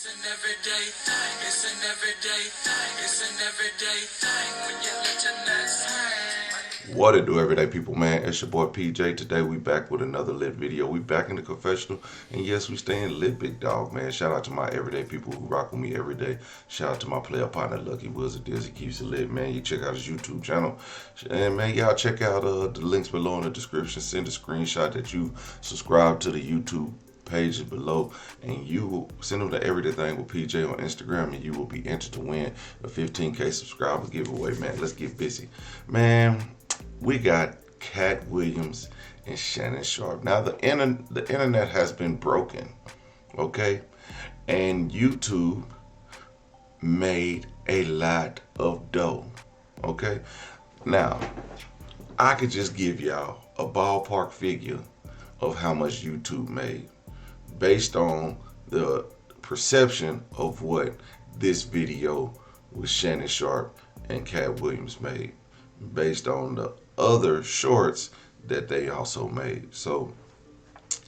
It's an everyday thing, it's an everyday thing, it's an everyday thing when you let your nuts hang. What it do, everyday people, man? It's your boy PJ. Today we back with another lit video. We back in the confessional, and yes, we staying lit, big dog, man. Shout out to my everyday people who rock with me every day. Shout out to my player partner, Lucky Wizard. He keeps it lit, man. You check out his YouTube channel, and man, y'all check out the links below in the description. Send a screenshot that you subscribe to the YouTube page below, and you will send them to Everyday Thing with PJ on Instagram, and you will be entered to win a 15K subscriber giveaway, man. Let's get busy, man. We got Katt Williams and Shannon Sharpe. Now the internet has been broken, okay, and YouTube made a lot of dough, okay. Now I could just give y'all a ballpark figure of how much YouTube made, based on the perception of what this video with Shannon Sharpe and Katt Williams made, based on the other shorts that they also made. So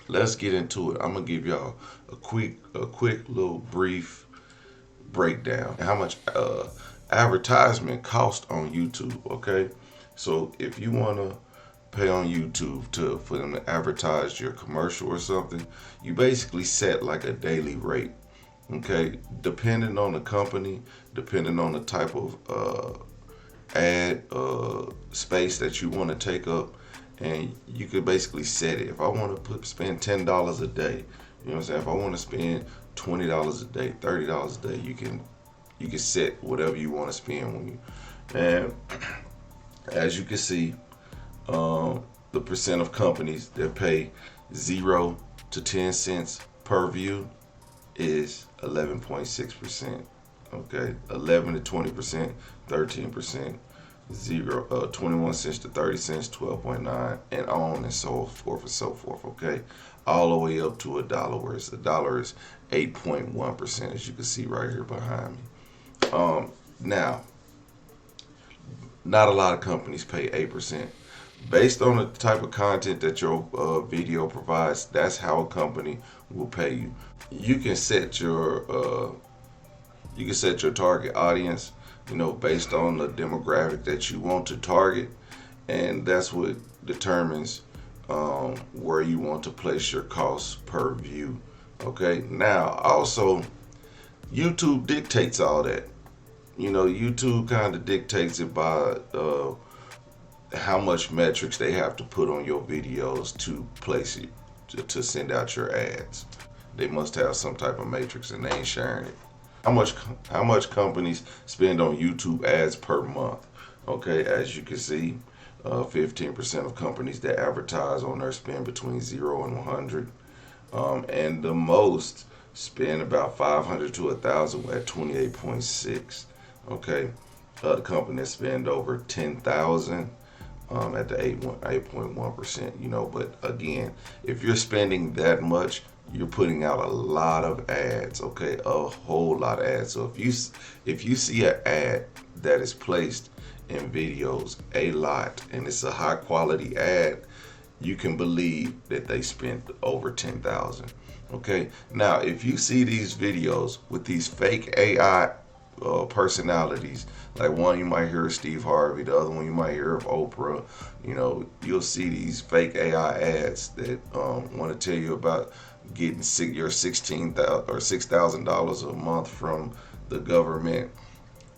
let's get into it. I'm gonna give y'all a quick little brief breakdown how much advertisement cost on YouTube. Okay, so if you want to pay on YouTube for them to advertise your commercial or something, you basically set like a daily rate, okay, depending on the company, depending on the type of ad space that you want to take up, and you could basically set it. If I want to spend $10 a day, you know what I'm saying, if I want to spend $20 a day, $30 a day, you can set whatever you want to spend when you, and as you can see, the percent of companies that pay 0 to 10 cents per view is 11.6%. Okay, 11 to 20%, 13%, 21 cents to 30 cents, 12.9, and on and so forth and so forth. Okay, all the way up to $1, where the dollar is 8.1%, as you can see right here behind me. Now, not a lot of companies pay 8%. Based on the type of content that your video provides, that's how a company will pay you. You can set your target audience, you know, based on the demographic that you want to target, and that's what determines where you want to place your costs per view. Okay, now also YouTube dictates all that. You know, YouTube kind of dictates it by how much metrics they have to put on your videos to place it, to send out your ads. They must have some type of matrix, and they ain't sharing it. How much companies spend on YouTube ads per month? Okay, as you can see, 15% of companies that advertise on there spend between 0 and 100, and the most spend about 500 to 1,000 at 28.6. Okay, the company that spend over 10,000 at the 8.1%. You know, but again, if you're spending that much, you're putting out a lot of ads. Okay, a whole lot of ads. So if you see an ad that is placed in videos a lot, and it's a high quality ad, you can believe that they spent over 10,000. Okay, now if you see these videos with these fake AI personalities, like one you might hear of Steve Harvey, the other one you might hear of Oprah, you know, you'll see these fake AI ads that want to tell you about getting your $16,000 or $6,000 a month from the government.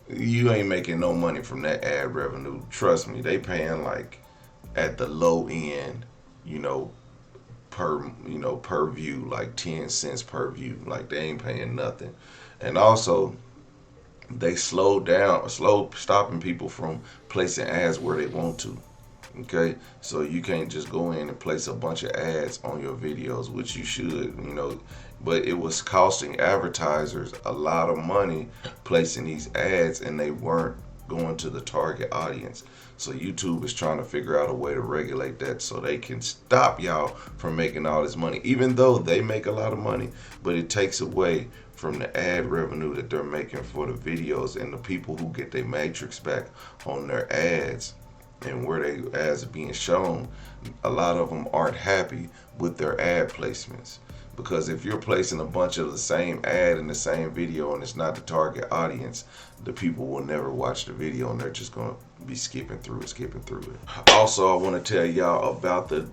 You ain't making no money from that ad revenue. Trust me, they paying like at the low end, you know, per view, like 10 cents per view. Like, they ain't paying nothing. And also, they stopping people from placing ads where they want to. Okay, so you can't just go in and place a bunch of ads on your videos, which you should, you know, but it was costing advertisers a lot of money placing these ads, and they weren't going to the target audience. So YouTube is trying to figure out a way to regulate that so they can stop y'all from making all this money, even though they make a lot of money, but it takes away from the ad revenue that they're making for the videos, and the people who get their matrix back on their ads and where they ads are being shown. A lot of them aren't happy with their ad placements. Because if you're placing a bunch of the same ad in the same video and it's not the target audience, the people will never watch the video and they're just going to be skipping through it. Also, I want to tell y'all about the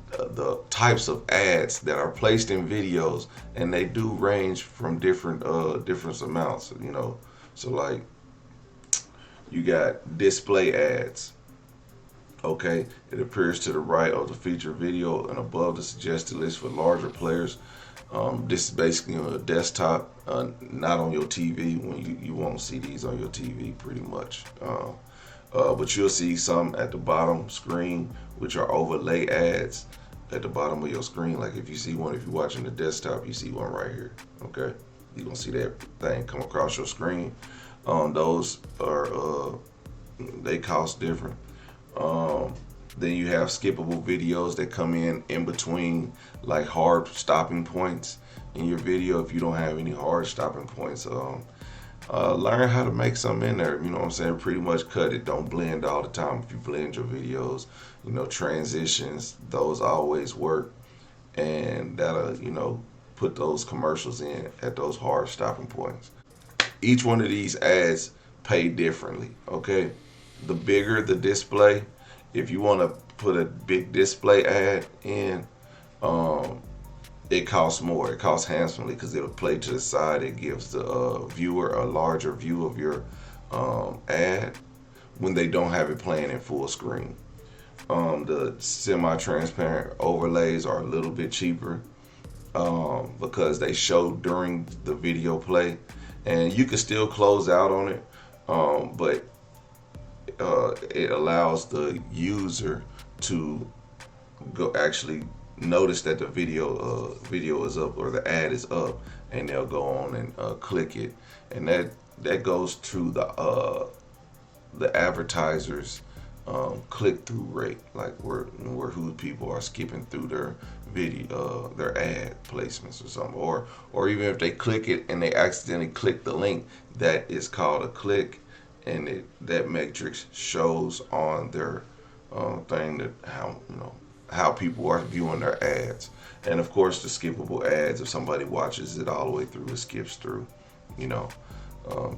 types of ads that are placed in videos, and they do range from different amounts, you know. So like, you got display ads. Okay, it appears to the right of the featured video and above the suggested list for larger players. This is basically on a desktop, not on your TV. When you won't see these on your TV pretty much. But you'll see some at the bottom screen, which are overlay ads at the bottom of your screen. Like if you see one, if you're watching the desktop, you see one right here. Okay, you're gonna see that thing come across your screen. Those are they cost different. Then you have skippable videos that come in between, like hard stopping points in your video. If you don't have any hard stopping points, learn how to make some in there. You know what I'm saying? Pretty much cut it. Don't blend all the time. If you blend your videos, you know, transitions, those always work, and that'll, you know, put those commercials in at those hard stopping points. Each one of these ads pay differently. Okay, the bigger the display, if you want to put a big display ad in, it costs more. It costs handsomely because it'll play to the side. It gives the viewer a larger view of your ad when they don't have it playing in full screen. The semi-transparent overlays are a little bit cheaper because they show during the video play, and you can still close out on it, but it allows the user to go actually notice that the video is up or the ad is up, and they'll go on and click it, and that goes to the advertisers click-through rate, like where who people are skipping through their video, their ad placements or something, or even if they click it and they accidentally click the link, that is called a click, and that matrix shows on their thing that how people are viewing their ads. And of course the skippable ads, if somebody watches it all the way through, it skips through, you know.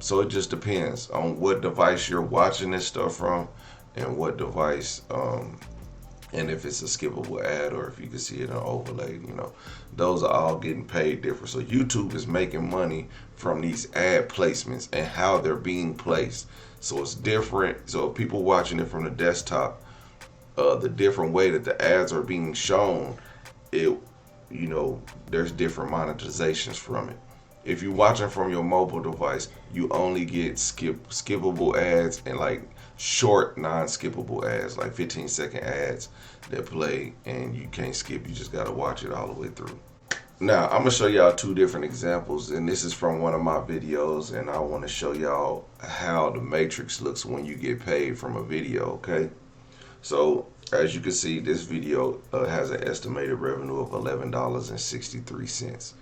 So it just depends on what device you're watching this stuff from, and what device, and if it's a skippable ad or if you can see it on overlay, you know. Those are all getting paid different. So YouTube is making money from these ad placements and how they're being placed. So it's different. So if people watching it from the desktop, the different way that the ads are being shown, you know, there's different monetizations from it. If you're watching from your mobile device, you only get skippable ads and like short non-skippable ads, like 15-second ads that play and you can't skip. You just got to watch it all the way through. Now I'm gonna show y'all two different examples, and this is from one of my videos, and I want to show y'all how the matrix looks when you get paid from a video. Okay, so as you can see, this video has an estimated revenue of $11.63.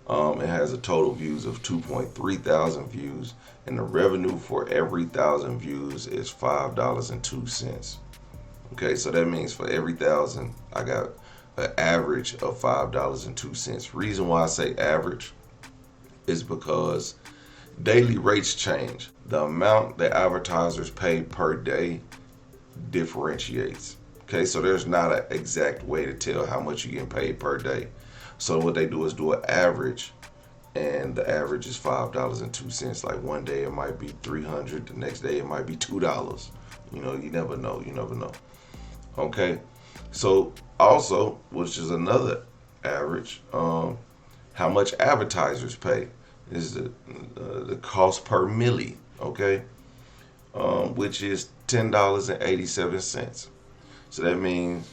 It has a total views of 2.3 thousand views, and the revenue for every 1,000 views is $5.02. Okay, so that means for every 1,000, I got an average of $5.02. Reason why I say average is because daily rates change. The amount that advertisers pay per day differentiates. Okay, so there's not an exact way to tell how much you get paid per day. So what they do is do an average, and the average is $5.02. Like one day it might be $300, the next day it might be $2. You know, you never know. You never know. Okay, so also, which is another average, how much advertisers pay is the cost per milli. Okay, which is $10.87. So that means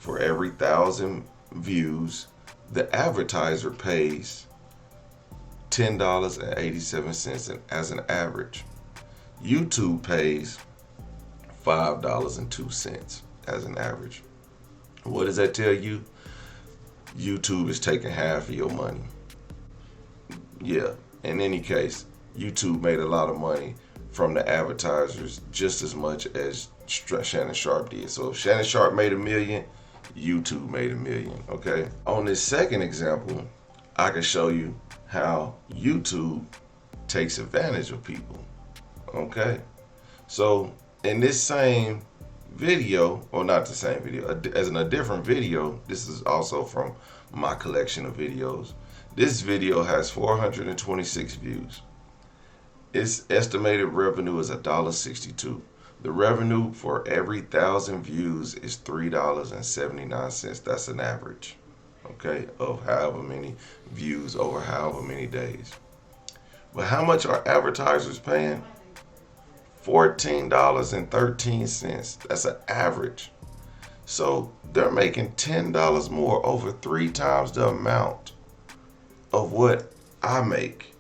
for every 1,000 views, the advertiser pays $10.87 as an average. YouTube pays $5.02 as an average. What does that tell you? YouTube is taking half of your money. Yeah, in any case, YouTube made a lot of money from the advertisers, just as much as Shannon Sharpe did. So if Shannon Sharpe made $1 million, YouTube made $1 million. Okay. On this second example, I can show you how YouTube takes advantage of people. Okay, so in this same video, or not the same video, as in a different video, this is also from my collection of videos. This video has 426 views. Its estimated revenue is $1.62. The revenue for every 1,000 views is $3.79. That's an average, okay, of however many views over however many days. But how much are advertisers paying? $14.13. That's an average. So they're making $10 more, over 3 times the amount of what I make.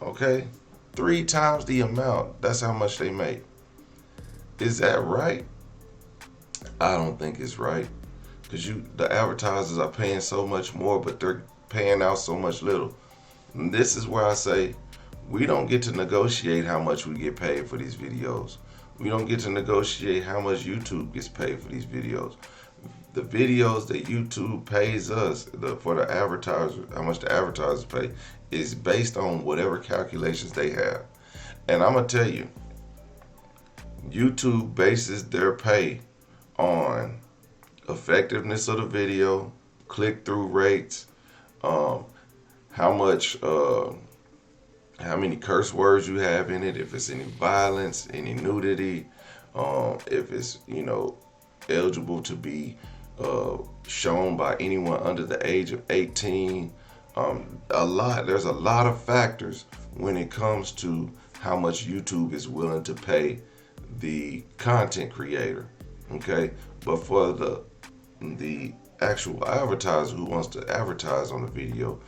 Okay? 3 times the amount. That's how much they make. Is that right? I don't think it's right. Because the advertisers are paying so much more, but they're paying out so much little. And this is where I say, we don't get to negotiate how much we get paid for these videos. We don't get to negotiate how much YouTube gets paid for these videos. The videos that YouTube pays us for the advertisers, how much the advertisers pay, is based on whatever calculations they have. And I'm going to tell you, YouTube bases their pay on effectiveness of the video, click-through rates, how many curse words you have in it, if it's any violence, any nudity, if it's, eligible to be shown by anyone under the age of 18. There's a lot of factors when it comes to how much YouTube is willing to pay the content creator. Okay, but for the actual advertiser who wants to advertise on the video,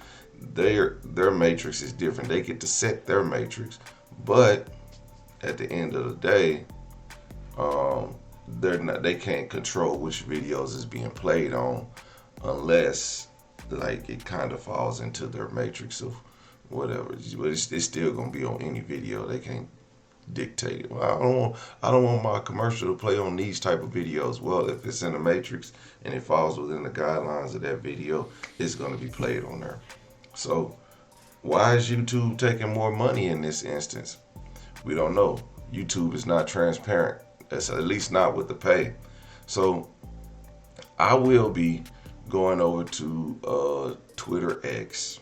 their matrix is different. They get to set their matrix, but at the end of the day, they can't control which videos is being played on, unless like it kind of falls into their matrix of whatever. But it's still gonna be on any video. They can't dictate it. Well, I don't want my commercial to play on these type of videos. Well, if it's in the matrix and it falls within the guidelines of that video, it's gonna be played on there. So why is YouTube taking more money in this instance? We don't know. YouTube is not transparent. That's at least not with the pay. So I will be going over to Twitter X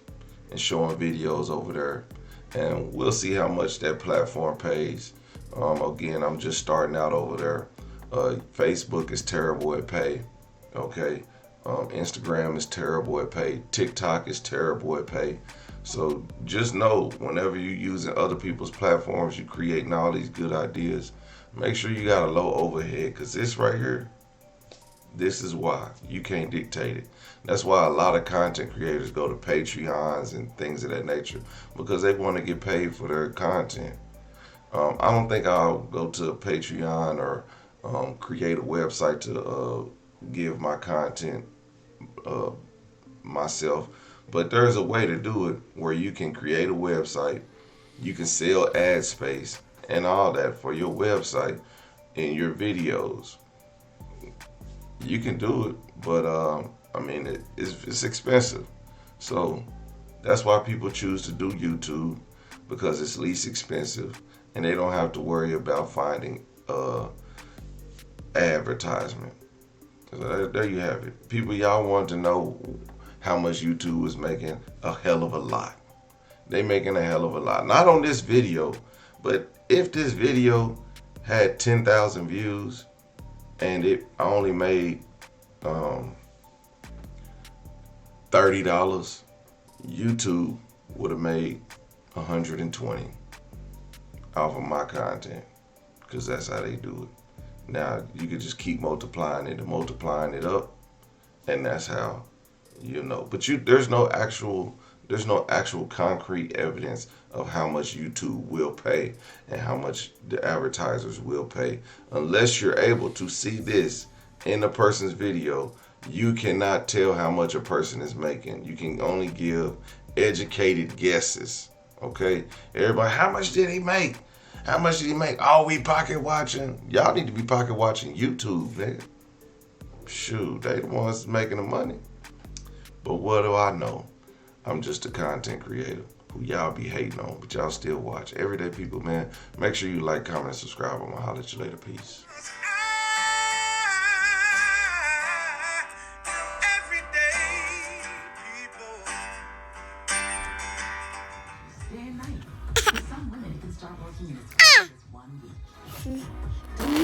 and showing videos over there, and we'll see how much that platform pays. Again, I'm just starting out over there. Facebook is terrible at pay. Okay. Instagram is terrible at pay. TikTok is terrible at pay. So just know, whenever you're using other people's platforms, you're creating all these good ideas, make sure you got a low overhead, because this right here, this is why you can't dictate it. That's why a lot of content creators go to Patreons and things of that nature, because they want to get paid for their content. I don't think I'll go to a Patreon or create a website to give my content myself, but there's a way to do it where you can create a website, you can sell ad space and all that for your website and your videos. You can do it, but it's expensive. So that's why people choose to do YouTube, because it's least expensive and they don't have to worry about finding advertisement. So there you have it. People, y'all want to know how much YouTube is making? A hell of a lot. They making a hell of a lot. Not on this video, but if this video had 10,000 views and it only made $30, YouTube would have made $120 off of my content, because that's how they do it. Now you could just keep multiplying it and multiplying it up, and that's how But there's no actual concrete evidence of how much YouTube will pay and how much the advertisers will pay, unless you're able to see this in a person's video. You cannot tell how much a person is making. You can only give educated guesses. Okay, everybody, how much did he make? How much did he make? Oh, we pocket watching. Y'all need to be pocket watching YouTube, nigga. Shoot, they the ones making the money. But what do I know? I'm just a content creator who y'all be hating on, but y'all still watch. Everyday people, man, make sure you like, comment, and subscribe. I'm gonna holler at you later. Peace. Day and night. For some women, it can start working in as fast as 1 week.